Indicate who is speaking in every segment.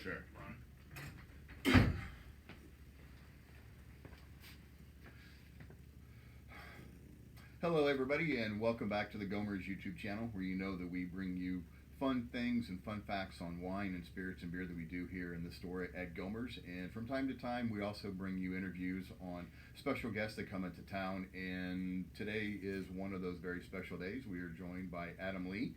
Speaker 1: sure.
Speaker 2: Hello, everybody, and welcome back to the Gomer's YouTube channel, where you know that we bring you fun things and fun facts on wine and spirits and beer that we do here in the store at Gomer's. And from time to time, we also bring you interviews on special guests that come into town. And today is one of those very special days. We are joined by Adam Lee,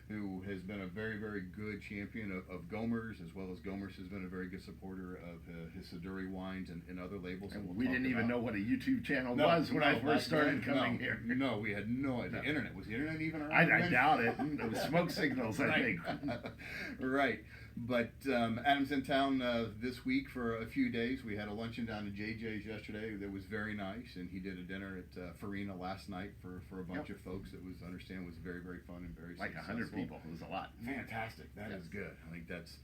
Speaker 2: who has been a very, very good champion of Gomer's, as well as Gomer's has been a very good supporter of his Siduri wines and other labels.
Speaker 1: And we didn't even know what a YouTube channel was when I first started coming here.
Speaker 2: No, we had no idea. Internet. Was the internet even around?
Speaker 1: I doubt it. It was smoke signals, I think.
Speaker 2: Right. But Adam's in town this week for a few days. We had a luncheon down at JJ's yesterday that was very nice, and he did a dinner at Farina last night for a bunch of folks that was very, very fun and very
Speaker 1: like
Speaker 2: successful.
Speaker 1: 100 people. It was a lot.
Speaker 2: Fantastic. That is good. I think that's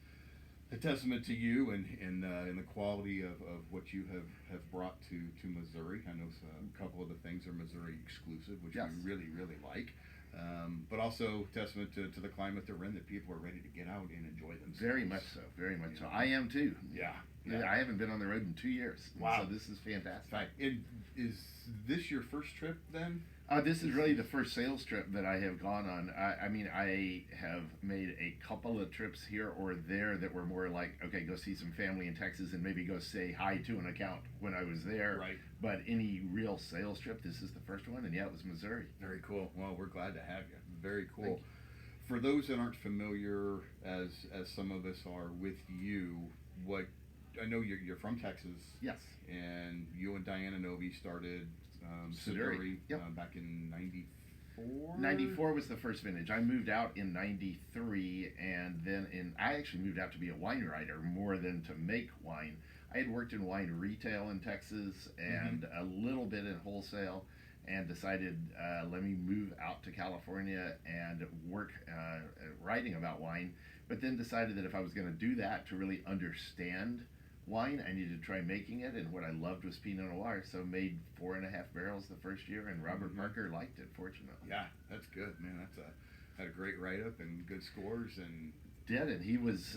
Speaker 2: a testament to you and the quality of what you have brought to Missouri. I know a couple of the things are Missouri exclusive, which we really, really like. But also testament to the climate they're in, that people are ready to get out and enjoy themselves.
Speaker 1: Very much so. Very much so. I am too.
Speaker 2: Yeah.
Speaker 1: I haven't been on the road in 2 years.
Speaker 2: Wow.
Speaker 1: So this is fantastic.
Speaker 2: Right. Is this your first trip then?
Speaker 1: This is really the first sales trip that I have gone on. I mean, I have made a couple of trips here or there that were more like, okay, go see some family in Texas and maybe go say hi to an account when I was there.
Speaker 2: Right.
Speaker 1: But any real sales trip, this is the first one, and yeah, it was Missouri.
Speaker 2: Very cool. Well, we're glad to have you. Very cool. For those that aren't familiar, as some of us are, with you, what I know you're from Texas.
Speaker 1: Yes.
Speaker 2: And you and Diana Novi started Siduri back in '94.
Speaker 1: 94 was the first vintage. I moved out in '93, and then I actually moved out to be a wine writer more than to make wine. I had worked in wine retail in Texas and a little bit in wholesale, and decided let me move out to California and work writing about wine. But then decided that if I was going to do that, to really understand wine, I needed to try making it, and what I loved was Pinot Noir, so made 4.5 barrels the first year, and Robert Parker liked it, fortunately.
Speaker 2: Yeah, that's good, man. Had a great write-up and good scores, and
Speaker 1: he was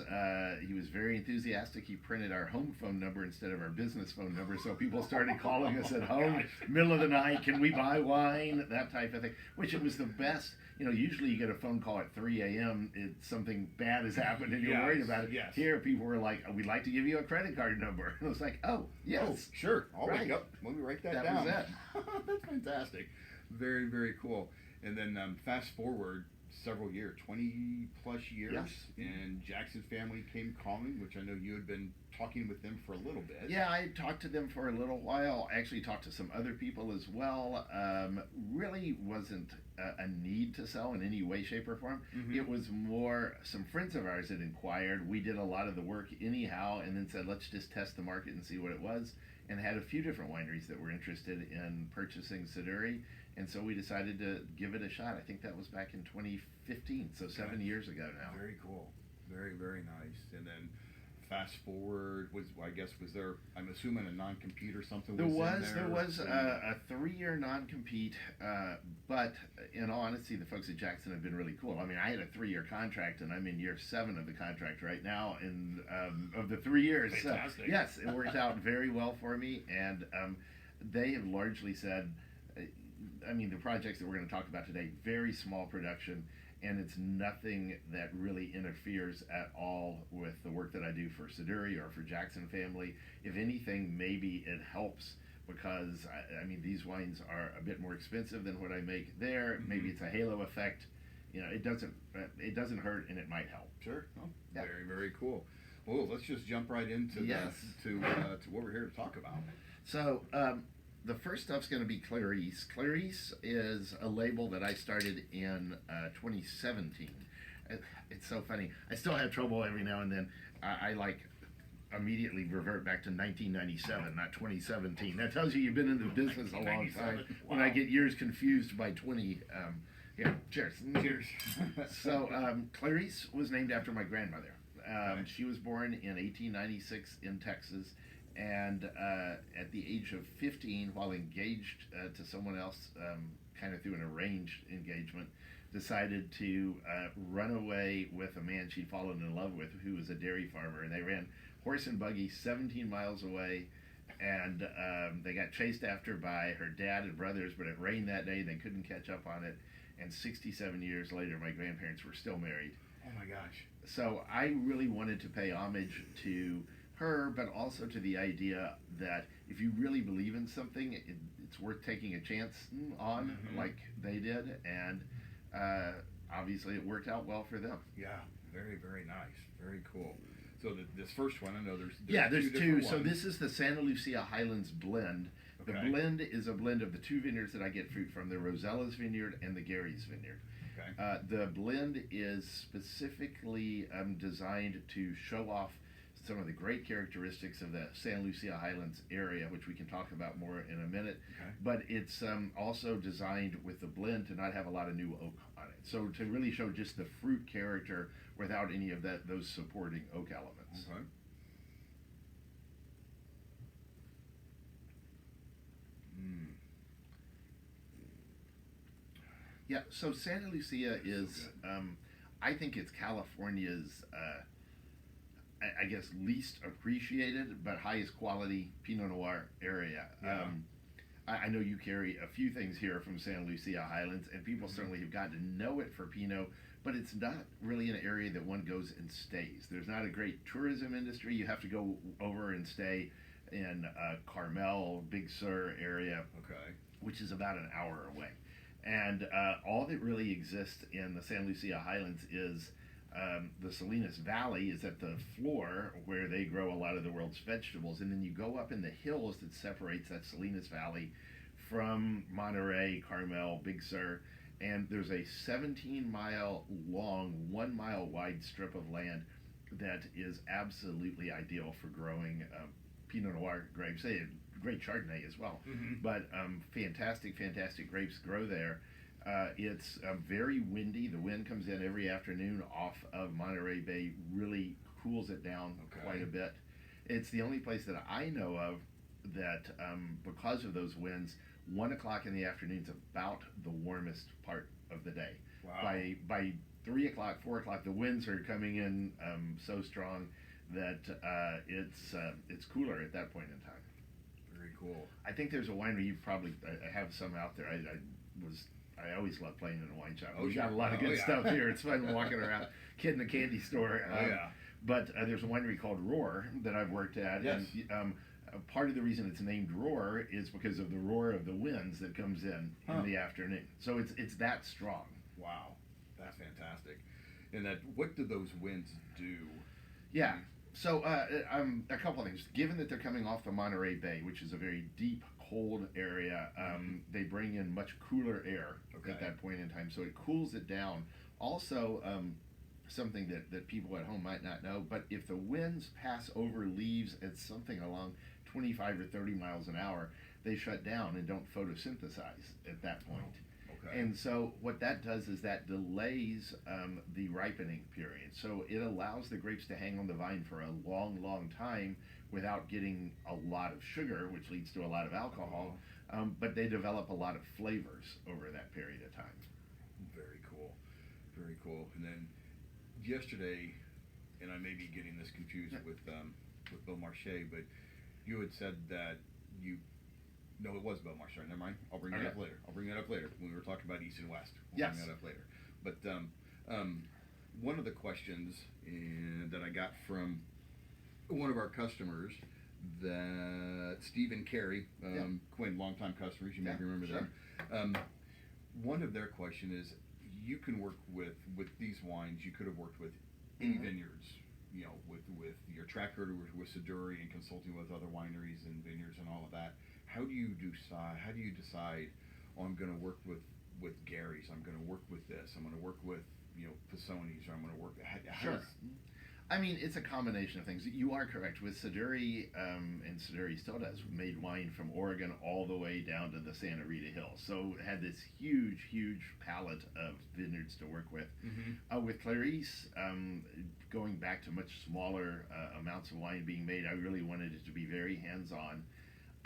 Speaker 1: very enthusiastic. He printed our home phone number instead of our business phone number, so people started calling us at home, middle of the night, can we buy wine, that type of thing, which it was the best. You know, usually you get a phone call at 3 a.m. Something bad has happened and you're worried about it.
Speaker 2: Yes.
Speaker 1: Here, people were like, we'd like to give you a credit card number. And it was like, oh, yes.
Speaker 2: Oh, sure. I'll wake up. Let me write that down.
Speaker 1: That was it.
Speaker 2: That's fantastic. Very, very cool. And then fast forward several years, 20 plus years, and Jackson family came calling, which I know you had been talking with them for a little bit.
Speaker 1: Yeah, I talked to them for a little while. I actually talked to some other people as well. Really wasn't a need to sell in any way, shape, or form. It was more some friends of ours had inquired. We did a lot of the work anyhow, and then said, let's just test the market and see what it was, and had a few different wineries that were interested in purchasing Siduri. And so we decided to give it a shot. I think that was back in 2015, so 7 years ago now.
Speaker 2: Very cool. Very, very nice. And then fast forward, was there, I'm assuming, a non-compete or something?
Speaker 1: There was a 3-year non-compete, but in all honesty, the folks at Jackson have been really cool. I mean, I had a 3-year contract, and I'm in year 7 of the contract right now, and of the 3 years.
Speaker 2: Fantastic.
Speaker 1: So, yes, it worked out very well for me, and they have largely said, I mean, the projects that we're going to talk about today, very small production, and it's nothing that really interferes at all with the work that I do for Siduri or for Jackson family. If anything, maybe it helps, because I mean, these wines are a bit more expensive than what I make there. Maybe it's a halo effect. You know, it doesn't hurt, and it might help.
Speaker 2: Sure. Oh, very, very cool. Well, let's just jump right into to what we're here to talk about.
Speaker 1: So the first stuff's going to be Clarice. Clarice is a label that I started in 2017. It's so funny. I still have trouble every now and then. I like immediately revert back to 1997, not 2017. That tells you you've been in the business a long time. Wow. When I get years confused by 20. Cheers.
Speaker 2: Cheers.
Speaker 1: So Clarice was named after my grandmother. She was born in 1896 in Texas. And at the age of 15, while engaged to someone else, kind of through an arranged engagement, decided to run away with a man she'd fallen in love with, who was a dairy farmer, and they ran horse and buggy 17 miles away. And they got chased after by her dad and brothers, but it rained that day. They couldn't catch up on it. And 67 years later, my grandparents were still married.
Speaker 2: Oh my gosh.
Speaker 1: So I really wanted to pay homage to her, but also to the idea that if you really believe in something, it's worth taking a chance on, like they did. And obviously it worked out well for them.
Speaker 2: Yeah, very, very nice. Very cool. So this first one, I know
Speaker 1: there's
Speaker 2: two.
Speaker 1: So
Speaker 2: ones.
Speaker 1: this is the Santa Lucia Highlands blend. The
Speaker 2: Okay.
Speaker 1: blend is a blend of the two vineyards that I get fruit from, the Rosella's Vineyard and the Gary's Vineyard.
Speaker 2: Okay.
Speaker 1: The blend is specifically designed to show off some of the great characteristics of the Santa Lucia Highlands area, which we can talk about more in a minute.
Speaker 2: Okay.
Speaker 1: But it's also designed with the blend to not have a lot of new oak on it. So to really show just the fruit character without any of those supporting oak elements.
Speaker 2: Okay.
Speaker 1: Yeah, so Santa Lucia is, I think it's California's, I guess, least appreciated but highest quality Pinot Noir area.
Speaker 2: Yeah.
Speaker 1: I know you carry a few things here from Santa Lucia Highlands, and people certainly have gotten to know it for Pinot, but it's not really an area that one goes and stays. There's not a great tourism industry. You have to go over and stay in Carmel, Big Sur area,
Speaker 2: Okay.
Speaker 1: which is about an hour away. And all that really exists in the San Lucia Highlands is the Salinas Valley is at the floor where they grow a lot of the world's vegetables. And then you go up in the hills that separates that Salinas Valley from Monterey, Carmel, Big Sur. And there's a 17-mile long, 1 mile wide strip of land that is absolutely ideal for growing Pinot Noir grapes. They have great Chardonnay as well, but fantastic grapes grow there. It's very windy. The wind comes in every afternoon off of Monterey Bay, really cools it down quite a bit. It's the only place that I know of that, because of those winds, 1 o'clock in the afternoon is about the warmest part of the day.
Speaker 2: Wow.
Speaker 1: By 3 o'clock, 4 o'clock, the winds are coming in so strong that it's cooler at that point in time.
Speaker 2: Very cool.
Speaker 1: I think there's a winery, you probably have some out there. I always love playing in a wine shop. We've got a lot of good stuff here. It's fun walking around, kid in the candy store. But there's a winery called Roar that I've worked at.
Speaker 2: Yes.
Speaker 1: And part of the reason it's named Roar is because of the roar of the winds that comes in the afternoon. So it's that strong.
Speaker 2: Wow, that's fantastic. And what do those winds do?
Speaker 1: Yeah. So a couple of things. Given that they're coming off the Monterey Bay, which is a very deep, cold area, they bring in much cooler air at that point in time. So it cools it down. Also, something that people at home might not know, but if the winds pass over leaves at something along 25 or 30 miles an hour, they shut down and don't photosynthesize at that point. And so what that does is that delays the ripening period. So it allows the grapes to hang on the vine for a long, long time without getting a lot of sugar, which leads to a lot of alcohol, but they develop a lot of flavors over that period of time.
Speaker 2: Very cool. Very cool. And then yesterday, and I may be getting this confused with Beau Marchais, but you had said that no, it was Beau Marchais. Never mind. I'll bring that up later. When we were talking about East and West. We'll bring that up later. But one of the questions that I got from one of our customers, that Steve and Carrie, Quinn, longtime customers, you may remember them. One of their question is, you can work with these wines. You could have worked with any vineyards, with your track record with Siduri and consulting with other wineries and vineyards and all of that. How do you decide, oh, I'm going to work with Gary's, I'm going to work with this, I'm going to work with Pisoni's, or I'm going to work.
Speaker 1: I mean, it's a combination of things. You are correct. With Siduri, and Siduri still does, made wine from Oregon all the way down to the Santa Rita Hills. So it had this huge palette of vineyards to work with. With Clarice, going back to much smaller amounts of wine being made, I really wanted it to be very hands-on.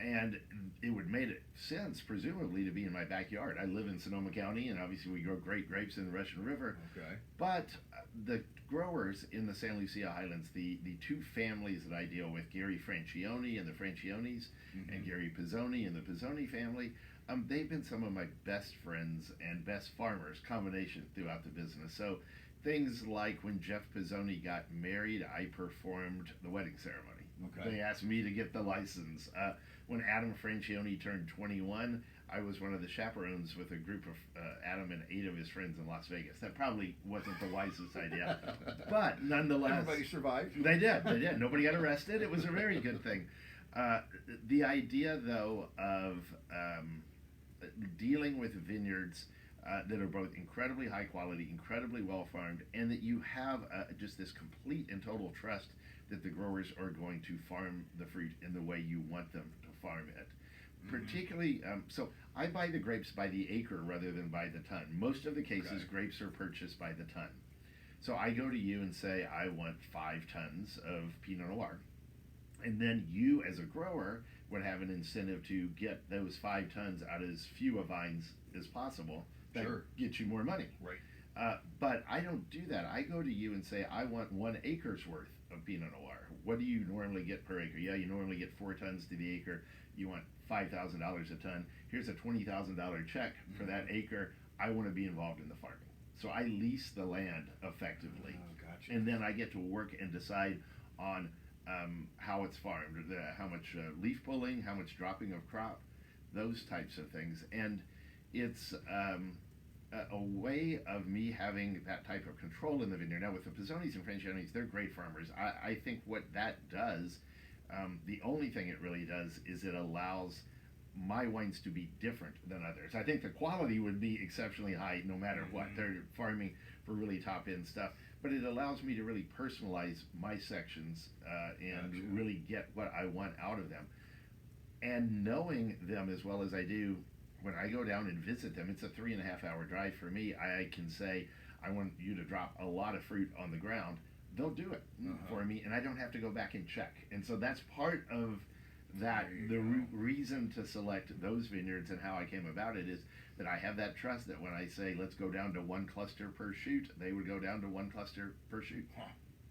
Speaker 1: and it would made it sense, presumably, to be in my backyard. I live in Sonoma County, and obviously we grow great grapes in the Russian River.
Speaker 2: Okay.
Speaker 1: But the growers in the San Lucia Highlands, the two families that I deal with, Gary Francione and the Franciones, and Gary Pizzoni and the Pizzoni family, they've been some of my best friends and best farmers, combination throughout the business. So things like when Jeff Pizzoni got married, I performed the wedding ceremony.
Speaker 2: Okay.
Speaker 1: They asked me to get the license. When Adam Francione turned 21, I was one of the chaperones with a group of Adam and 8 of his friends in Las Vegas. That probably wasn't the wisest idea, but nonetheless,
Speaker 2: everybody survived.
Speaker 1: They did. They did. Nobody got arrested. It was a very good thing. The idea, though, of dealing with vineyards that are both incredibly high quality, incredibly well farmed, and that you have just this complete and total trust that the growers are going to farm the fruit in the way you want them to farm it. Particularly, so I buy the grapes by the acre rather than by the ton. Most of the cases, grapes are purchased by the ton. So I go to you and say, I want 5 tons of Pinot Noir. And then you, as a grower, would have an incentive to get those 5 tons out as few of vines as possible. That gets you more money.
Speaker 2: Right.
Speaker 1: But I don't do that. I go to you and say, I want 1 acre's worth of Pinot Noir. What do you normally get per acre? Yeah, you normally get 4 tons to the acre. You want $5,000 a ton. Here's a $20,000 check for that acre. I want to be involved in the farming. So I lease the land effectively.
Speaker 2: Oh, gotcha.
Speaker 1: And then I get to work and decide on how it's farmed, how much leaf pulling, how much dropping of crop, those types of things. And it's a way of me having that type of control in the vineyard. Now, with the Pizzonis and Franciones, they're great farmers. I think what that does, the only thing it really does, is it allows my wines to be different than others. I think the quality would be exceptionally high no matter what. They're farming for really top-end stuff. But it allows me to really personalize my sections and really get what I want out of them. And knowing them as well as I do, when I go down and visit them, it's a 3.5-hour drive for me. I can say, I want you to drop a lot of fruit on the ground. They'll do it for me, and I don't have to go back and check. And so that's part of that. The reason to select those vineyards and how I came about it is that I have that trust that when I say, let's go down to 1 cluster per shoot, they would go down to 1 cluster per shoot.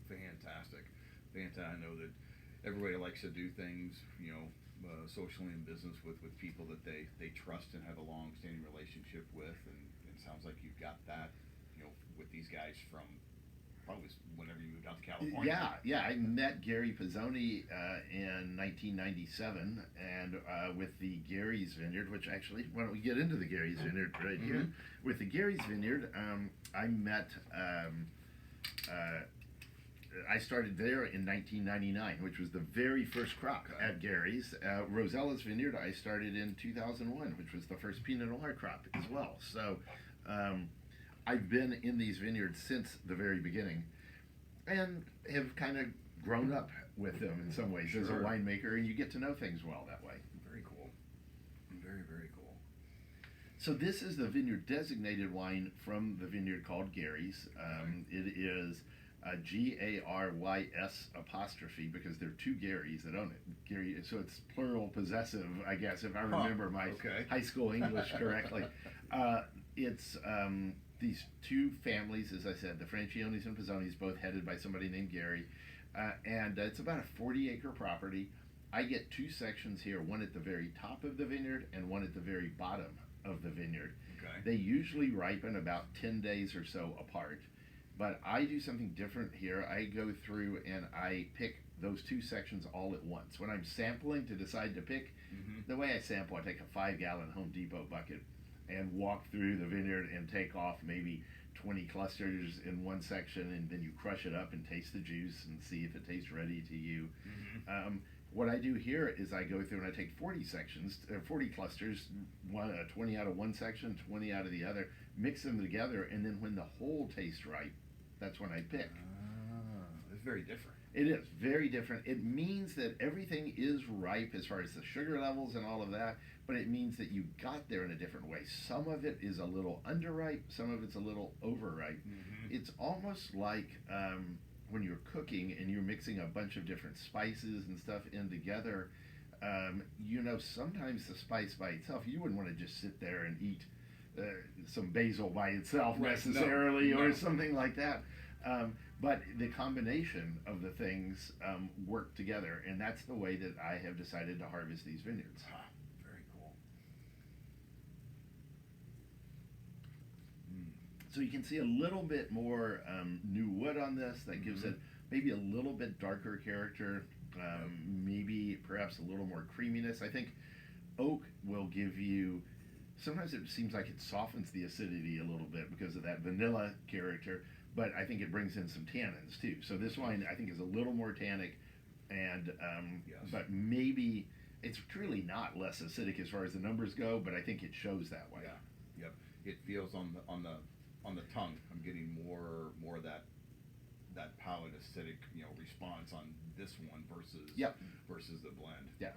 Speaker 2: Fantastic. I know that everybody likes to do things, socially in business with people that they trust and have a long-standing relationship with, and it sounds like you've got that, with these guys from probably whenever you moved out to California.
Speaker 1: Yeah. I met Gary Pizzoni in 1997, and with the Gary's Vineyard, which actually, why don't we get into the Gary's Vineyard right here? With the Gary's Vineyard, I met. I started there in 1999, which was the very first crop at Gary's. Rosella's Vineyard, I started in 2001, which was the first Pinot Noir crop as well. So I've been in these vineyards since the very beginning and have kind of grown up with them in some ways as a winemaker, and you get to know things well that way.
Speaker 2: Very cool. Very, very cool.
Speaker 1: So this is the vineyard designated wine from the vineyard called Gary's. It is Garys apostrophe because there are 2 Garys that own it. Gary, so it's plural possessive, I guess, if I remember my high school English correctly. It's these 2 families, as I said, the Franciones and Pizzonis, both headed by somebody named Gary, and it's about a 40-acre property. I get 2 sections here, one at the very top of the vineyard and one at the very bottom of the vineyard. They usually ripen about 10 days or so apart. But I do something different here. I go through and I pick those 2 sections all at once. When I'm sampling to decide to pick, the way I sample, I take a 5-gallon Home Depot bucket and walk through the vineyard and take off maybe 20 clusters in one section, and then you crush it up and taste the juice and see if it tastes ready to you. What I do here is I go through and I take 40 clusters, 20 out of one section, 20 out of the other, mix them together, and then when the whole tastes right, that's when I pick.
Speaker 2: It's very different.
Speaker 1: It is very different. It means that everything is ripe as far as the sugar levels and all of that, but it means that you got there in a different way. Some of it is a little underripe, some of it's a little overripe. It's almost like when you're cooking and you're mixing a bunch of different spices and stuff in together, sometimes the spice by itself, you wouldn't want to just sit there and eat some basil by itself necessarily, or something like that. But the combination of the things work together, and that's the way that I have decided to harvest these vineyards.
Speaker 2: Very cool.
Speaker 1: So you can see a little bit more new wood on this. That gives it maybe a little bit darker character, maybe perhaps a little more creaminess. I think oak will give you, sometimes it seems like it softens the acidity a little bit because of that vanilla character, but I think it brings in some tannins too. So this wine, I think, is a little more tannic, and but maybe it's truly not less acidic as far as the numbers go, but I think it shows that way.
Speaker 2: Yeah. Yep. It feels on the tongue. I'm getting more of that palate acidic, response on this one versus the blend.
Speaker 1: Yeah.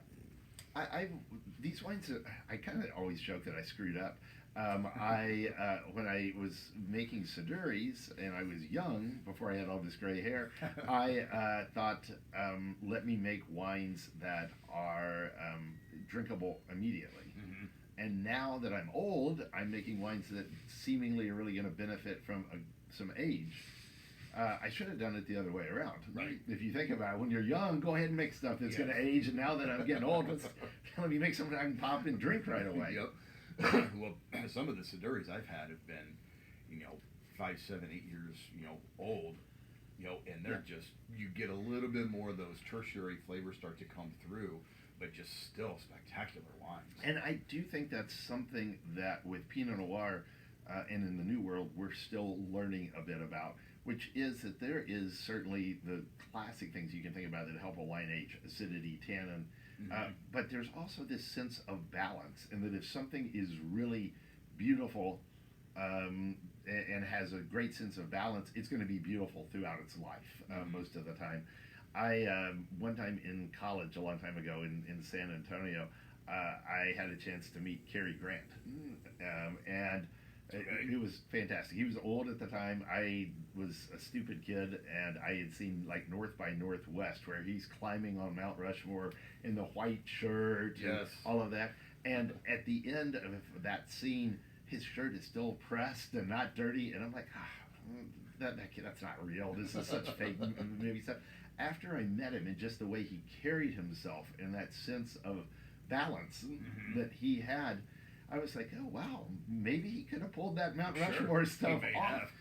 Speaker 1: These wines, I kind of always joke that I screwed up. When I was making Saduris and I was young, before I had all this gray hair, I thought, let me make wines that are drinkable immediately.
Speaker 2: Mm-hmm.
Speaker 1: And now that I'm old, I'm making wines that seemingly are really going to benefit from some age. I should have done it the other way around.
Speaker 2: Right.
Speaker 1: If you think about it, when you're young, go ahead and make stuff that's going to age. And now that I'm getting old, let me make something I can pop and drink right away.
Speaker 2: Yep. Well, some of the Saduris I've had have been, 5, 7, 8 years, old, and they're just, you get a little bit more of those tertiary flavors start to come through, but just still spectacular wines.
Speaker 1: And I do think that's something that with Pinot Noir and in the New World, we're still learning a bit about, which is that there is certainly the classic things you can think about that help a wine age: acidity, tannin, but there's also this sense of balance, and that if something is really beautiful and has a great sense of balance, it's going to be beautiful throughout its life most of the time. I one time in college, a long time ago in San Antonio, I had a chance to meet Cary Grant, and it was fantastic. He was old at the time. I was a stupid kid, and I had seen like North by Northwest, where he's climbing on Mount Rushmore in the white shirt and all of that. And at the end of that scene, his shirt is still pressed and not dirty, and I'm like, that's not real. This is such fake movie stuff. After I met him and just the way he carried himself and that sense of balance that he had, I was like, oh wow, maybe he could have pulled that Mount Rushmore stuff off.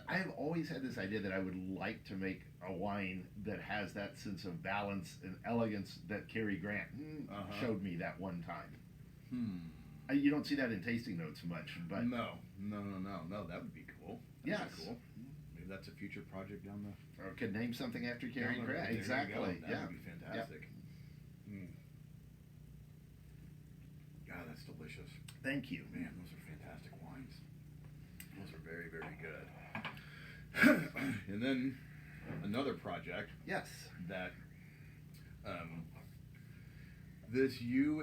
Speaker 1: I have always had this idea that I would like to make a wine that has that sense of balance and elegance that Cary Grant showed me that one time. You don't see that in tasting notes much, but
Speaker 2: no, that would be cool. That'd be cool. Maybe that's a future project down the.
Speaker 1: Or could name something after Cary Grant. Exactly.
Speaker 2: That would be fantastic. God, that's delicious.
Speaker 1: Thank you.
Speaker 2: Man, those are fantastic wines. Those are very, very good. And then another project.
Speaker 1: Yes.
Speaker 2: That with you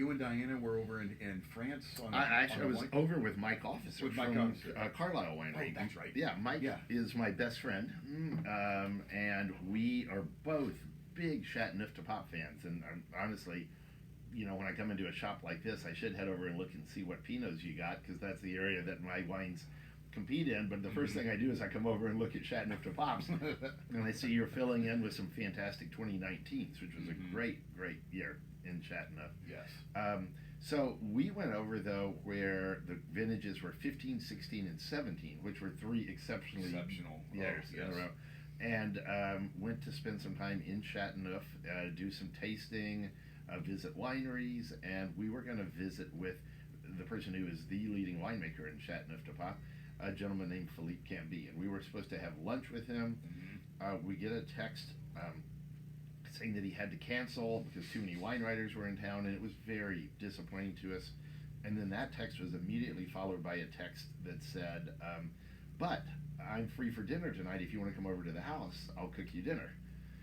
Speaker 2: and Diana were over in France.
Speaker 1: I was over with Mike Officer from Carlisle Winery.
Speaker 2: Oh, that's right.
Speaker 1: Yeah, Mike is my best friend, and we are both big Chateauneuf du Pape fans. And honestly, when I come into a shop like this, I should head over and look and see what Pinots you got, because that's the area that my wines compete in. But the first thing I do is I come over and look at Chateauneuf du Papes, and I see you're filling in with some fantastic 2019s, which was a great year in Chateauneuf.
Speaker 2: Yes.
Speaker 1: So we went over, though, where the vintages were 15, 16, and 17, which were three exceptional years in a row, and went to spend some time in Chateauneuf, do some tasting, visit wineries, and we were going to visit with the person who is the leading winemaker in Chateauneuf du Pape, a gentleman named Philippe Cambie, and we were supposed to have lunch with him. We get a text saying that he had to cancel because too many wine writers were in town, and it was very disappointing to us. And then that text was immediately followed by a text that said, but I'm free for dinner tonight. If you want to come over to the house, I'll cook you dinner.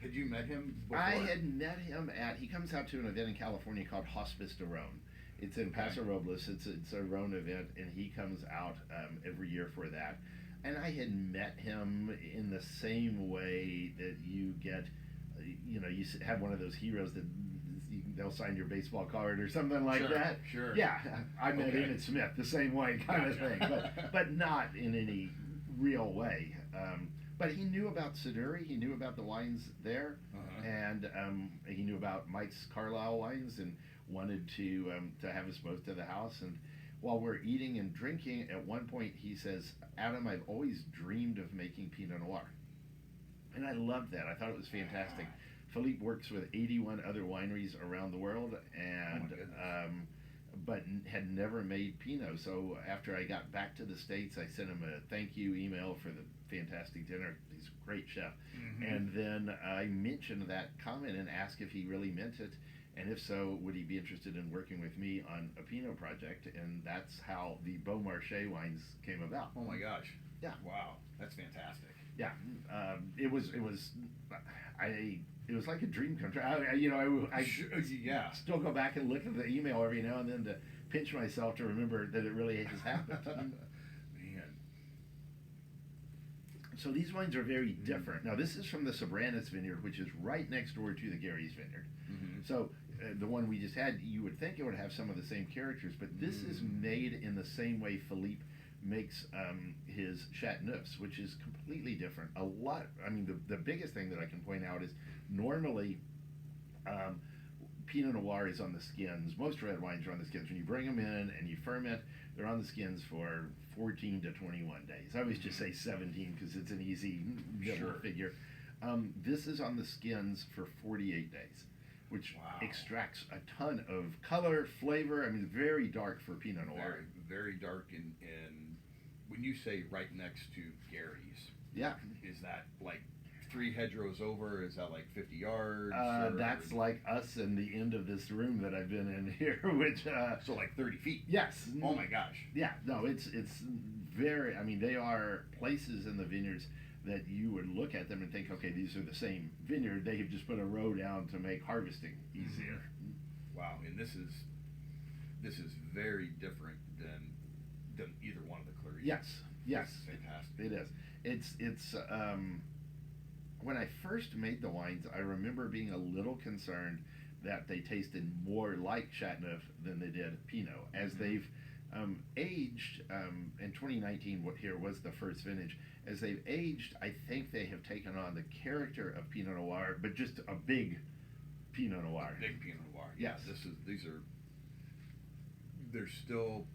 Speaker 2: Had you met him before?
Speaker 1: I had met him he comes out to an event in California called Hospice de Rhone. It's in Paso Robles. It's a Rhone event, and he comes out every year for that. And I had met him in the same way that you get, you have one of those heroes that they'll sign your baseball card or something like
Speaker 2: Sure,
Speaker 1: that.
Speaker 2: sure.
Speaker 1: Yeah, I met
Speaker 2: Okay.
Speaker 1: Emmett Smith the same way, kind of thing, but not in any real way. But he knew about Siduri, he knew about the wines there, and he knew about Mike's Carlisle wines, and wanted to have us both to the house. And while we're eating and drinking, at one point he says, "Adam, I've always dreamed of making Pinot Noir," and I loved that. I thought it was fantastic. Philippe works with 81 other wineries around the world, and but had never made Pinot. So after I got back to the States, I sent him a thank you email for the fantastic dinner. He's a great chef. And then I mentioned that comment and asked if he really meant it, and if so, would he be interested in working with me on a Pinot project? And that's how the Beau Marchais wines came about.
Speaker 2: Oh my gosh.
Speaker 1: Yeah.
Speaker 2: Wow, that's fantastic.
Speaker 1: Yeah, it was like a dream come true. I
Speaker 2: Yeah.
Speaker 1: still go back and look at the email every now and then to pinch myself to remember that it really has happened.
Speaker 2: Man.
Speaker 1: So these wines are very different. Now this is from the Sobranis vineyard, which is right next door to the Gary's vineyard. So the one we just had, you would think it would have some of the same characters, but this is made in the same way Philippe makes his Chateauneufs, which is completely different. The biggest thing that I can point out is normally Pinot Noir is on the skins. Most red wines are on the skins. When you bring them in and you ferment, they're on the skins for 14 to 21 days. I always just say 17 because it's an easy middle figure. This is on the skins for 48 days, which extracts a ton of color, flavor. I mean, very dark for Pinot Noir.
Speaker 2: Very, very dark. And when you say right next to Gary's, is that like 3 hedgerows over? Is that like 50 yards?
Speaker 1: That's like us in the end of this room that I've been in here, which
Speaker 2: so like 30 feet.
Speaker 1: Yes.
Speaker 2: Oh my gosh.
Speaker 1: Yeah. No, it's very. I mean, they are places in the vineyards that you would look at them and think, okay, these are the same vineyard. They have just put a row down to make harvesting easier.
Speaker 2: Wow. And this is very different than either one of the Clarice.
Speaker 1: Yes.
Speaker 2: Fantastic.
Speaker 1: It is. It's when I first made the wines, I remember being a little concerned that they tasted more like Chateauneuf than they did Pinot. As they've aged, in 2019, what here was the first vintage. As they've aged, I think they have taken on the character of Pinot Noir, but just a big Pinot Noir.
Speaker 2: A big Pinot Noir.
Speaker 1: Yes.
Speaker 2: They're still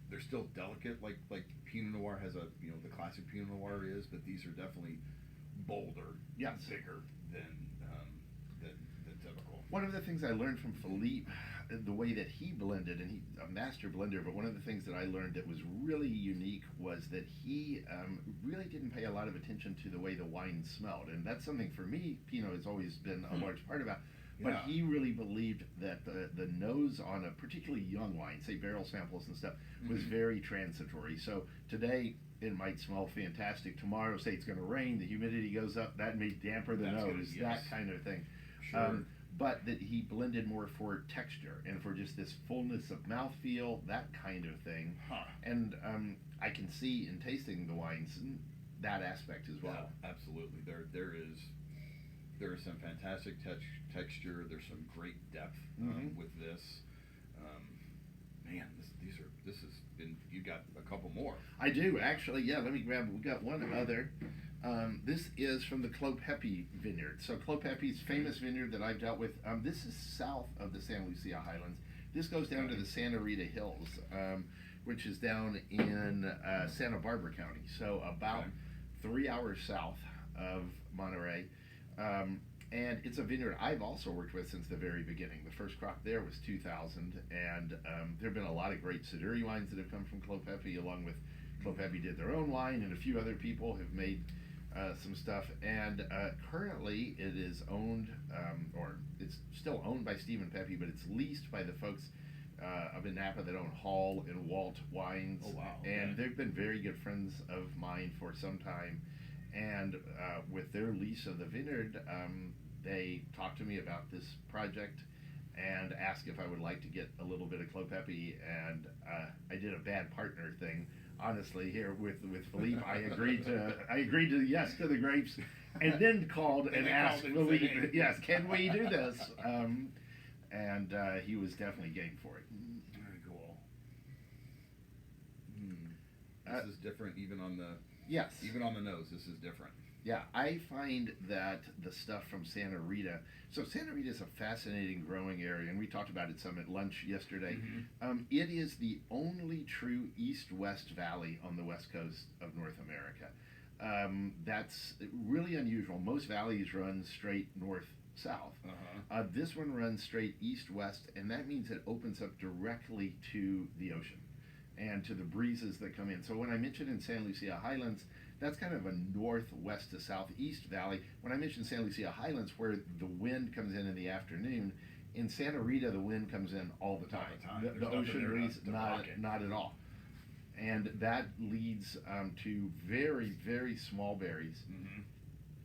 Speaker 2: delicate, like Pinot Noir has the classic Pinot Noir is, but these are definitely bolder, bigger than typical.
Speaker 1: One of the things I learned from Philippe, the way that he blended, and he's a master blender, but one of the things that I learned that was really unique was that he really didn't pay a lot of attention to the way the wine smelled. And that's something for me, Pinot has always been a large part about. But he really believed that the nose on a particularly young wine, say barrel samples and stuff, was very transitory. So today it might smell fantastic. Tomorrow, say it's going to rain, the humidity goes up, that may damper the nose, that kind of thing.
Speaker 2: Sure.
Speaker 1: But that he blended more for texture and for just this fullness of mouthfeel, that kind of thing. And I can see in tasting the wines that aspect as well.
Speaker 2: Yeah, absolutely. There is some fantastic texture. There's some great depth with this. Man, this has been. You got a couple more.
Speaker 1: I do actually. Yeah, let me grab. We got one other. This is from the Clopepi vineyard. So Clopepi's famous vineyard that I've dealt with. This is south of the San Lucia Highlands. This goes down to the Santa Rita Hills, which is down in Santa Barbara County. So about 3 hours south of Monterey. And it's a vineyard I've also worked with since the very beginning. The first crop there was 2000, and there have been a lot of great Siduri wines that have come from Clopepi, along with Clopepi did their own wine, and a few other people have made some stuff. And currently it is owned, or it's still owned by Stephen Pepe, but it's leased by the folks up in Napa that own Hall and Walt Wines.
Speaker 2: Oh, wow.
Speaker 1: And they've been very good friends of mine for some time. And with their lease of the vineyard, they talked to me about this project and asked if I would like to get a little bit of Clopepi, and I did a bad partner thing, honestly, here with Philippe. I agreed to yes to the grapes, and then called and asked Philippe, yes, can we do this? and he was definitely game for it.
Speaker 2: Very cool. This is different, even on the
Speaker 1: yes,
Speaker 2: even on the nose. This is different.
Speaker 1: Yeah, I find that the stuff from Santa Rita. So Santa Rita is a fascinating growing area, and we talked about it some at lunch yesterday. It is the only true east-west valley on the west coast of North America. That's really unusual. Most valleys run straight north-south. This one runs straight east-west, and that means it opens up directly to the ocean and to the breezes that come in. So when I mentioned in San Lucia Highlands, that's kind of a northwest to southeast valley. When I mentioned San Lucia Highlands, where the wind comes in the afternoon, in Santa Rita the wind comes in all the time. The ocean breeze, not at all. And that leads to very, very small berries,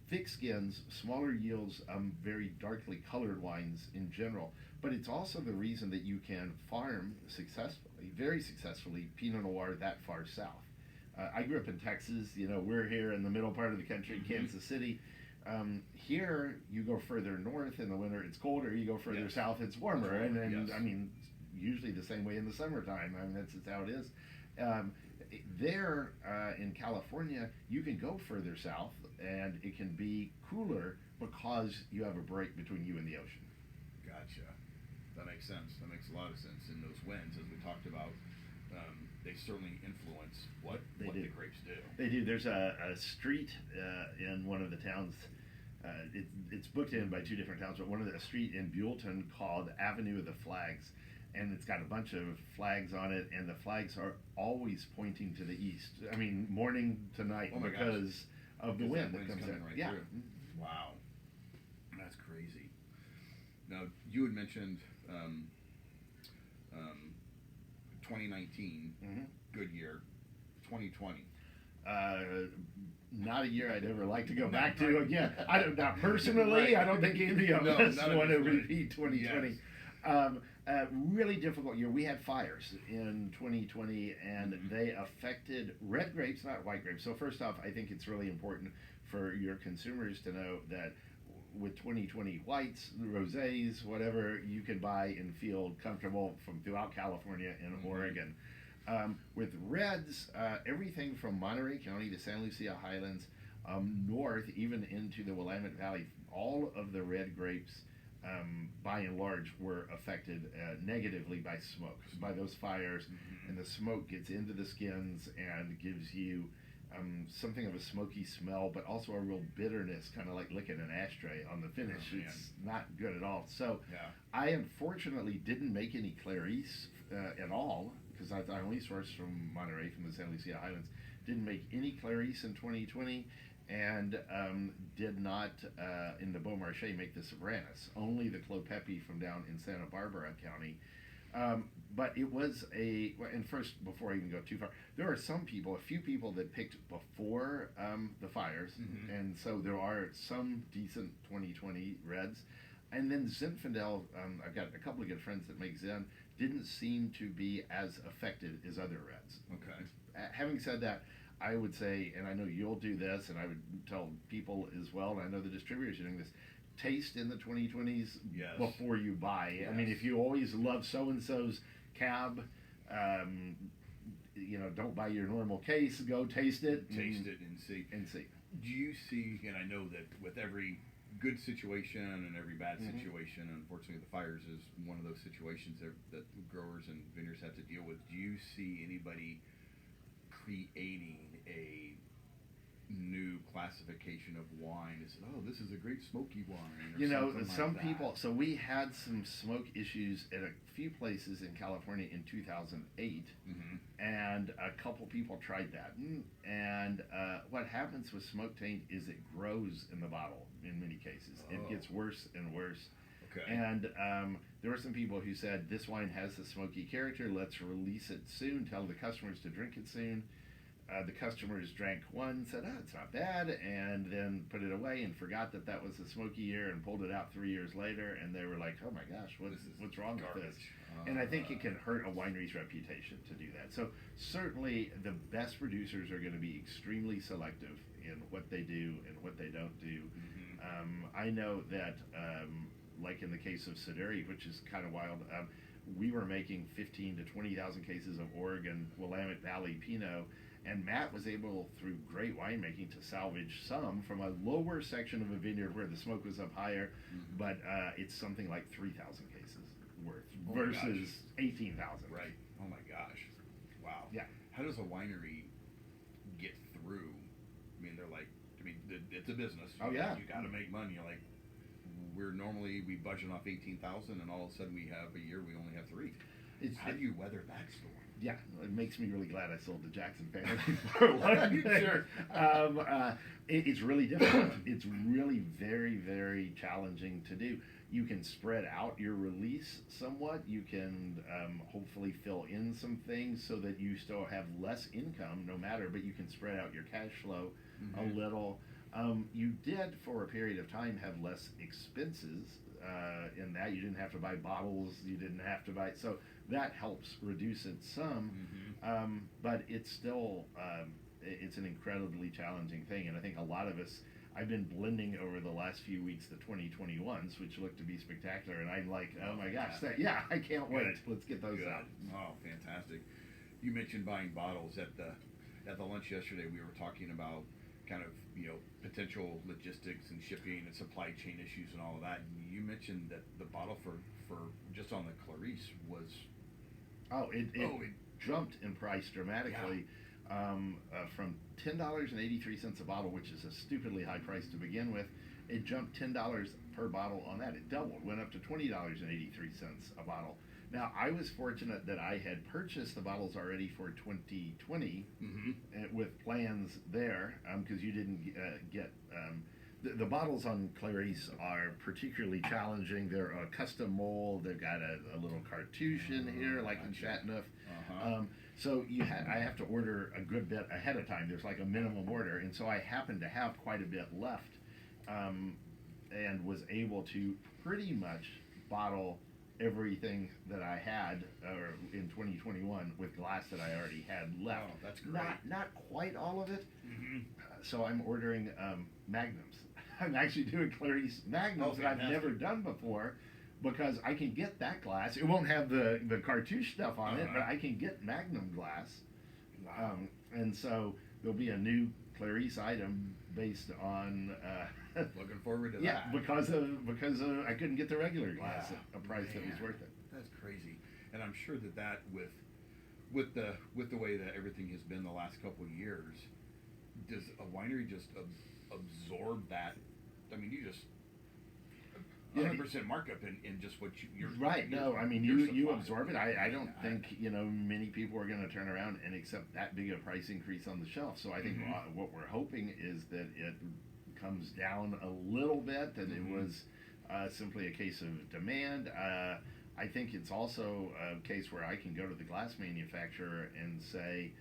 Speaker 1: thick skins, smaller yields, very darkly colored wines in general. But it's also the reason that you can farm successfully, very successfully, Pinot Noir that far south. I grew up in Texas. You know, we're here in the middle part of the country, Kansas City. Here, you go further north in the winter, it's colder. You go further south, it's warmer. And I mean, usually the same way in the summertime. I mean, that's just how it is. There in California, you can go further south, and it can be cooler because you have a break between you and the ocean.
Speaker 2: Gotcha. That makes sense. That makes a lot of sense. And those winds, as we talked about, they certainly influence what the grapes do.
Speaker 1: They do. There's a street in one of the towns. It's booked in by two different towns, but a street in Buellton called Avenue of the Flags, and it's got a bunch of flags on it, and the flags are always pointing to the east. I mean, morning to night, because of the wind that comes in.
Speaker 2: Right through. Wow, that's crazy. Now, you had mentioned 2019, good year. 2020.
Speaker 1: Not a year I'd ever like to go back to again. Not personally. I don't think any of us want to repeat 2020. Really difficult year. We had fires in 2020, and they affected red grapes, not white grapes. So first off, I think it's really important for your consumers to know that with 2020 whites, rosés, whatever, you can buy and feel comfortable from throughout California and Oregon. With reds, everything from Monterey County to San Lucia Highlands, north, even into the Willamette Valley, all of the red grapes, by and large, were affected negatively by smoke, by those fires, and the smoke gets into the skins and gives you something of a smoky smell, but also a real bitterness, kind of like licking an ashtray on the finish. It's not good at all. So I unfortunately didn't make any Clarice at all, because I only sourced from Monterey, from the San Lucia Highlands. Didn't make any Clarice in 2020, and did not, in the Beau Marchais, make the Sobranis. Only the Clos Pepe from down in Santa Barbara County. But it was and first, before I even go too far, there are a few people that picked before the fires, and so there are some decent 2020 reds. And then Zinfandel, I've got a couple of good friends that make Zin, didn't seem to be as affected as other reds.
Speaker 2: Okay.
Speaker 1: Having said that, I would say, and I know you'll do this, and I would tell people as well, and I know the distributors are doing this, taste in the 2020s before you buy. I mean, if you always love so-and-so's cab, don't buy your normal case, go taste it.
Speaker 2: Taste it and see. Do you see, and I know that with every good situation and every bad situation, unfortunately the fires is one of those situations that growers and vineyards have to deal with. Do you see anybody creating a new classification of wine? Is this is a great smoky wine, or
Speaker 1: some people, so we had some smoke issues at a few places in California in 2008, and a couple people tried that, and what happens with smoke taint is it grows in the bottle in many cases. It gets worse and worse. And there were some people who said, this wine has a smoky character, let's release it soon, tell the customers to drink it soon. The customers drank one, said, it's not bad, and then put it away and forgot that was a smoky year and pulled it out 3 years later, and they were like, oh my gosh, what's wrong with this? And I think it can hurt a winery's reputation to do that. So certainly the best producers are going to be extremely selective in what they do and what they don't do. I know that like in the case of Siduri, which is kind of wild. We were making 15 to 20,000 cases of Oregon Willamette Valley Pinot, and Matt was able, through great winemaking, to salvage some from a lower section of a vineyard where the smoke was up higher, but it's something like 3,000 cases worth versus 18,000.
Speaker 2: Right. Oh my gosh. Wow.
Speaker 1: Yeah.
Speaker 2: How does a winery get through? I mean, it's a business.
Speaker 1: Oh yeah.
Speaker 2: You got to make money. Like, we budget off 18,000, and all of a sudden we have a year we only have 3. How do you weather that storm?
Speaker 1: Yeah, it makes me really glad I sold the Jackson family for one thing.
Speaker 2: Sure.
Speaker 1: It's really difficult. It's really very, very challenging to do. You can spread out your release somewhat. You can hopefully fill in some things so that you still have less income no matter, but you can spread out your cash flow a little. You did, for a period of time, have less expenses in that. You didn't have to buy bottles. You didn't have to buy... So that helps reduce it some, but it's still... it's an incredibly challenging thing, and I think a lot of us... I've been blending over the last few weeks the 2021s, which look to be spectacular, and I'm like, oh my gosh, I can't wait. Let's get those out.
Speaker 2: Oh, fantastic. You mentioned buying bottles. At the lunch yesterday, we were talking about kind of, potential logistics and shipping and supply chain issues and all of that. And you mentioned that the bottle for just on the Clarice was...
Speaker 1: It jumped in price dramatically. From $10.83 a bottle, which is a stupidly high price to begin with. It jumped $10 per bottle on that. It doubled, went up to $20.83 a bottle. Now, I was fortunate that I had purchased the bottles already for 2020 with plans there, because you didn't get... The bottles on Clarice are particularly challenging. They're a custom mold. They've got a little cartouche in here, like in Chateauneuf. So I have to order a good bit ahead of time. There's like a minimum order, and so I happened to have quite a bit left, and was able to pretty much bottle everything that I had in 2021 with glass that I already had left.
Speaker 2: Oh, that's great.
Speaker 1: Not quite all of it. So I'm ordering magnums. I'm actually doing Clarice magnums that I've never done before, because I can get that glass. It won't have the cartouche stuff on it, but I can get magnum glass.
Speaker 2: Wow.
Speaker 1: And so there'll be a new Clarice item based on...
Speaker 2: looking forward to that.
Speaker 1: Yeah, because I couldn't get the regular glass at a price that was worth it.
Speaker 2: That's crazy. And I'm sure that with the way that everything has been the last couple of years, does a winery just absorb that? I mean, you just... 100% markup in just what you're
Speaker 1: right.
Speaker 2: Your,
Speaker 1: no, I mean you absorb it. I don't think many people are going to turn around and accept that big a price increase on the shelf. So I think what we're hoping is that it comes down a little bit. That it was simply a case of demand. I think it's also a case where I can go to the glass manufacturer and say,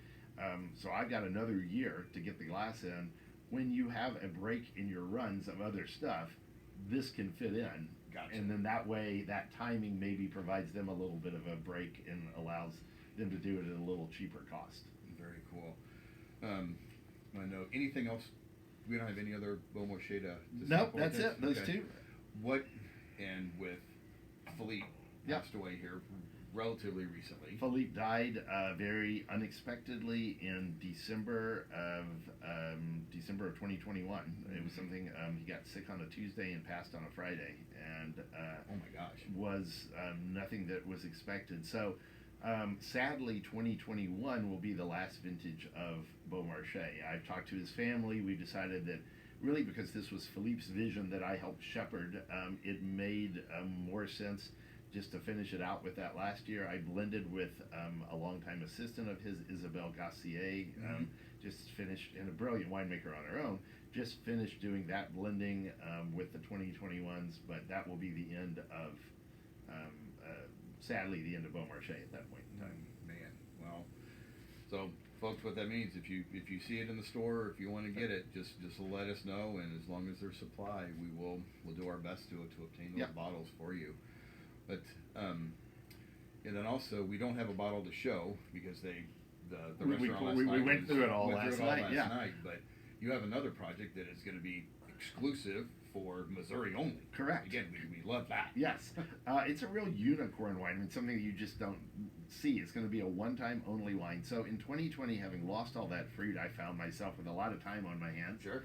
Speaker 1: so I've got another year to get the glass in. When you have a break in your runs of other stuff, this can fit in.
Speaker 2: Gotcha.
Speaker 1: And then that way, that timing maybe provides them a little bit of a break and allows them to do it at a little cheaper cost.
Speaker 2: Very cool. I know. Anything else? We don't have any other Beau Marchais to
Speaker 1: nope, that's it. Those two.
Speaker 2: What, and with Philippe passed away here relatively recently.
Speaker 1: Philippe died very unexpectedly in December of 2021. It was something, he got sick on a Tuesday and passed on a Friday, and
Speaker 2: oh my gosh,
Speaker 1: was nothing that was expected. So sadly, 2021 will be the last vintage of Beau Marchais. I've talked to his family. We've decided that really, because this was Philippe's vision that I helped shepherd, it made more sense just to finish it out with that last year. I blended with a longtime assistant of his, Isabelle Gassier, just finished, and a brilliant winemaker on her own, just finished doing that blending with the 2021s, but that will be the end of, sadly, the end of Beau Marchais at that point in time.
Speaker 2: Man, well, so folks, what that means, if you see it in the store, or if you want to get it, just let us know, and as long as there's supply, we'll do our best to obtain those bottles for you. But and then also, we don't have a bottle to show because the restaurant
Speaker 1: we went through it all last night.
Speaker 2: But you have another project that is going to be exclusive for Missouri only.
Speaker 1: Correct.
Speaker 2: Again, we love that.
Speaker 1: Yes. It's a real unicorn wine. I mean, something that you just don't see. It's going to be a one-time only wine. So in 2020, having lost all that fruit, I found myself with a lot of time on my hands.
Speaker 2: Sure.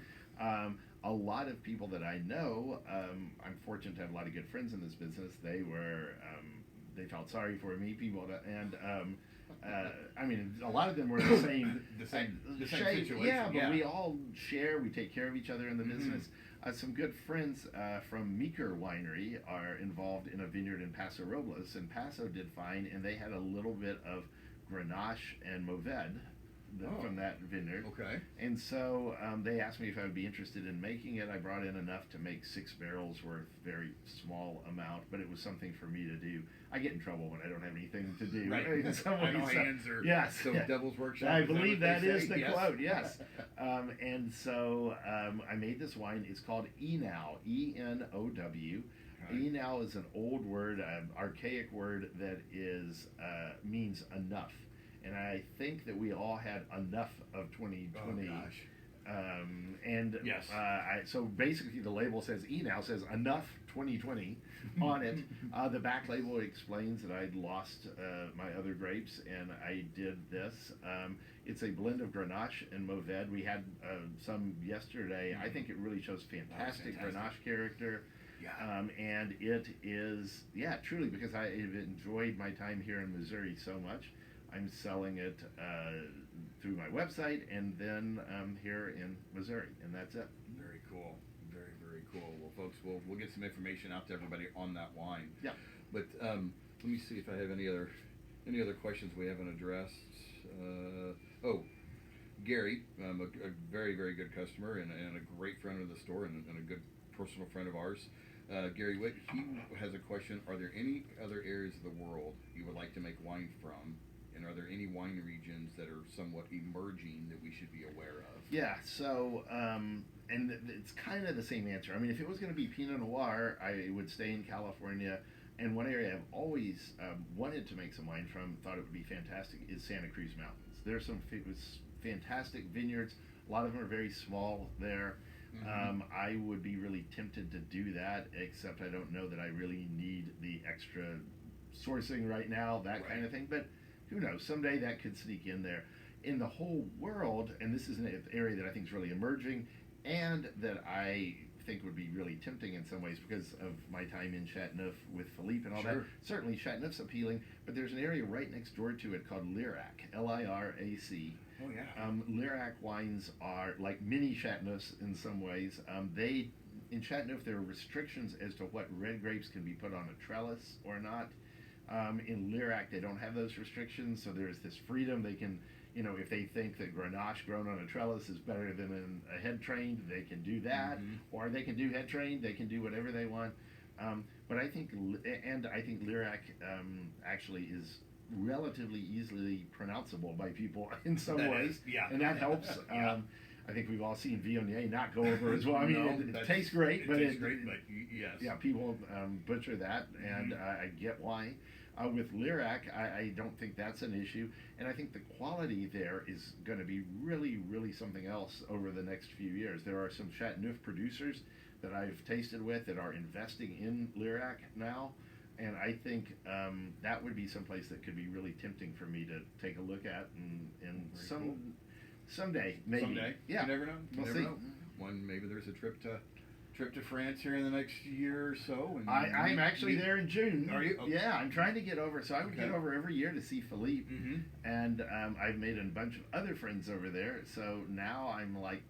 Speaker 1: A lot of people that I know, I'm fortunate to have a lot of good friends in this business. They were, they felt sorry for me, people, and I mean, a lot of them were the same,
Speaker 2: the same
Speaker 1: shape.
Speaker 2: situation.
Speaker 1: Yeah, but we all share. We take care of each other in the business. Some good friends from Meeker Winery are involved in a vineyard in Paso Robles, and Paso did fine, and they had a little bit of Grenache and Mourvedre from that vineyard.
Speaker 2: Okay.
Speaker 1: And so they asked me if I would be interested in making it. I brought in enough to make 6 barrels worth, very small amount, but it was something for me to do. I get in trouble when I don't have anything to do.
Speaker 2: Right.
Speaker 1: In some ways.
Speaker 2: Hands are
Speaker 1: yes.
Speaker 2: so devil's workshop.
Speaker 1: I believe that is the
Speaker 2: yes.
Speaker 1: quote, yes. And so I made this wine. It's called EMOW, E-N-O-W.
Speaker 2: Right.
Speaker 1: EMOW is an old word, archaic word that is means enough. And I think that we all had enough of 2020.
Speaker 2: Oh, gosh.
Speaker 1: And
Speaker 2: yes.
Speaker 1: So basically the label says EMOW, says enough 2020 on it. The back label explains that I'd lost my other grapes and I did this. It's a blend of Grenache and Mourvedre. We had some yesterday. I think it really shows fantastic Grenache character.
Speaker 2: Yeah.
Speaker 1: And it is, truly, because I have enjoyed my time here in Missouri so much. I'm selling it through my website and then here in Missouri, and that's it.
Speaker 2: Very cool. Very, very cool. Well, folks, we'll get some information out to everybody on that wine.
Speaker 1: Yeah.
Speaker 2: But let me see if I have any other questions we haven't addressed. Gary, a very, very good customer and a great friend of the store and a good personal friend of ours. Gary Witt, he has a question. Are there any other areas of the world you would like to make wine from? And are there any wine regions that are somewhat emerging that we should be aware of?
Speaker 1: Yeah, so, and it's kind of the same answer. I mean, if it was going to be Pinot Noir, I would stay in California. And one area I've always wanted to make some wine from, thought it would be fantastic, is Santa Cruz Mountains. There's some fantastic vineyards. A lot of them are very small there. I would be really tempted to do that, except I don't know that I really need the extra sourcing right now, that kind of thing. But who knows? Someday that could sneak in there. In the whole world, and this is an area that I think is really emerging, and that I think would be really tempting in some ways because of my time in Chateauneuf with Philippe and all that. Certainly Chateauneuf's appealing, but there's an area right next door to it called Lirac, L-I-R-A-C.
Speaker 2: Oh, yeah.
Speaker 1: Lirac wines are like mini Chateauneufs in some ways. In Chateauneuf, there are restrictions as to what red grapes can be put on a trellis or not. In Lirac, they don't have those restrictions, so there's this freedom. They can, if they think that Grenache grown on a trellis is better than a head trained, they can do that. Or they can do head trained. They can do whatever they want. But I think Lirac actually is relatively easily pronounceable by people in some ways, and that helps. I think we've all seen Viognier not go over as well. I mean, it tastes great, but
Speaker 2: yes.
Speaker 1: Yeah, people butcher that, and I get why. With Lirac, I don't think that's an issue, and I think the quality there is going to be really, really something else over the next few years. There are some Chateauneuf producers that I've tasted with that are investing in Lirac now, and I think that would be someplace that could be really tempting for me to take a look at, and someday, maybe.
Speaker 2: Someday,
Speaker 1: yeah,
Speaker 2: you never know.
Speaker 1: We'll see.
Speaker 2: Maybe there's a trip to France here in the next year or so. And
Speaker 1: I'm actually there in June.
Speaker 2: Are you? Okay.
Speaker 1: Yeah, I'm trying to get over. So I would get over every year to see Philippe, and I've made a bunch of other friends over there. So now I'm like,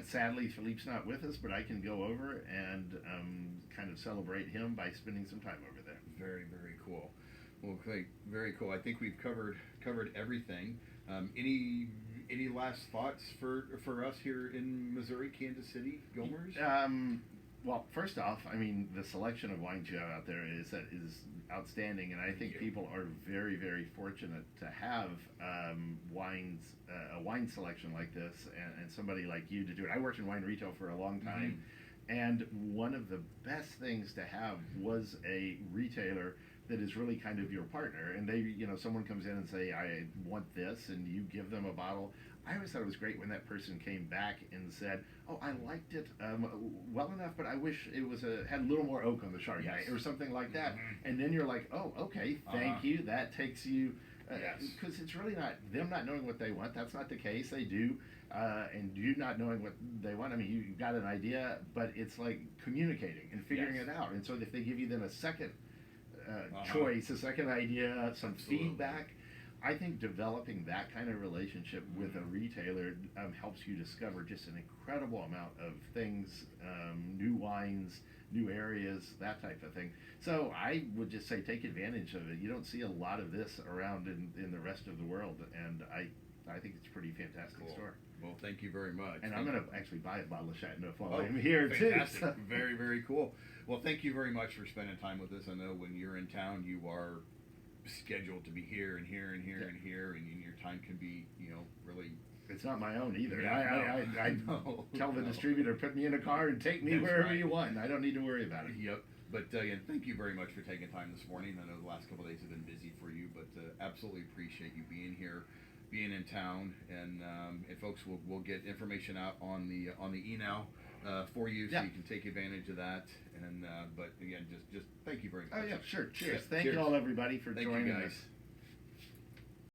Speaker 1: sadly Philippe's not with us, but I can go over and kind of celebrate him by spending some time over there.
Speaker 2: Very, very cool. Well, okay, very cool. I think we've covered everything. Any last thoughts for us here in Missouri, Kansas City, Gomers?
Speaker 1: Well, first off, I mean, the selection of wines you have out there is outstanding, and I think people are very, very fortunate to have wines, a wine selection like this, and somebody like you to do it. I worked in wine retail for a long time, and one of the best things to have was a retailer that is really kind of your partner, and they, someone comes in and say, I want this, and you give them a bottle. I always thought it was great when that person came back and said, "Oh, I liked it well enough, but I wish it was had a little more oak on the Chardonnay,"
Speaker 2: Yes.
Speaker 1: or something like that.
Speaker 2: Mm-hmm.
Speaker 1: And then you're like, "Oh, okay, thank you." That takes you,
Speaker 2: Yes.
Speaker 1: because it's really not them not knowing what they want. That's not the case. They do, and you not knowing what they want. I mean, you've got an idea, but it's like communicating and figuring
Speaker 2: Yes.
Speaker 1: it out. And so if they give you then a second
Speaker 2: Uh-huh.
Speaker 1: choice, a second idea, some
Speaker 2: Absolutely.
Speaker 1: feedback. I think developing that kind of relationship with a retailer helps you discover just an incredible amount of things, new wines, new areas, that type of thing. So I would just say take advantage of it. You don't see a lot of this around in the rest of the world, and I think it's a pretty fantastic
Speaker 2: Cool.
Speaker 1: store.
Speaker 2: Well, thank you very much.
Speaker 1: And I'm going to actually buy a bottle of Chateauneuf while
Speaker 2: Oh,
Speaker 1: I'm here
Speaker 2: fantastic.
Speaker 1: too. So.
Speaker 2: Very, very cool. Well, thank you very much for spending time with us. I know when you're in town, you are scheduled to be here and here and here
Speaker 1: Yeah.
Speaker 2: and here, and your time can be, really.
Speaker 1: It's not my own either.
Speaker 2: Yeah,
Speaker 1: I
Speaker 2: no,
Speaker 1: tell the
Speaker 2: no.
Speaker 1: distributor, put me in a car and take me
Speaker 2: That's
Speaker 1: wherever
Speaker 2: right.
Speaker 1: you want. I don't need to worry about it.
Speaker 2: Yep. But again, thank you very much for taking time this morning. I know the last couple of days have been busy for you, but absolutely appreciate you being here, being in town, and folks will get information out on the EMOW for you, so
Speaker 1: Yeah.
Speaker 2: you can take advantage of that. And but again, just thank you very much.
Speaker 1: Oh yeah, sure. Cheers.
Speaker 2: Yeah,
Speaker 1: Thank
Speaker 2: cheers.
Speaker 1: you all, everybody, for
Speaker 2: Thank you,
Speaker 1: joining
Speaker 2: guys.
Speaker 1: us.